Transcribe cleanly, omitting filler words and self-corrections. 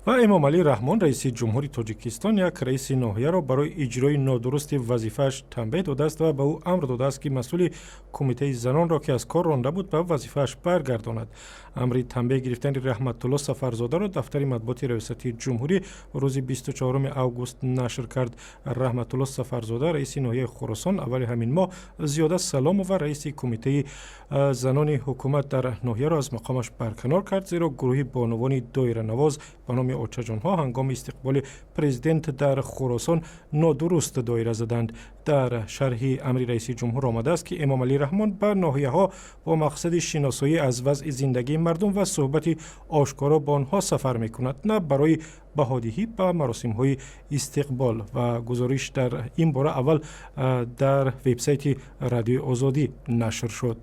و امامعلی رحمان رئیس جمهوری تاجیکستان یک رئیس ноҳияро برای اجرای نادرست وظیفه‌اش تنبیه داده است و به او امر داده است که مسئول کمیته زنانро که از کار رانده بود به وظیفه‌اش برگرداند. امری تنبیه گرفتن رحمتالله سفرزادارو دفتر مطبوعات ریاست جمهوری روز 24 август نشر کرد. رحمتالله سفرزاده رئیس ноҳияи خراسان اول همین ماه زیاده سلام و رئیس کمیته زنان حکومت در ноҳия را از مقامش برکنار کرد، زیرا گروهی بانوان دایره نواز به نام آچجانها هنگام استقبال президент در خراسان نادرست دایره زدند. در شرح امری رئیس جمهور آمده است که امامعلی رحمان به ناحیه‌ها با مقصد شناسایی از وضع زندگی مردم و صحبت آشکارا با آنها سفر می‌کند، نه برای بهادهی به مراسم‌های استقبال. و گزارش در این باره اول در وبسایت رادیو آزادی نشر شد.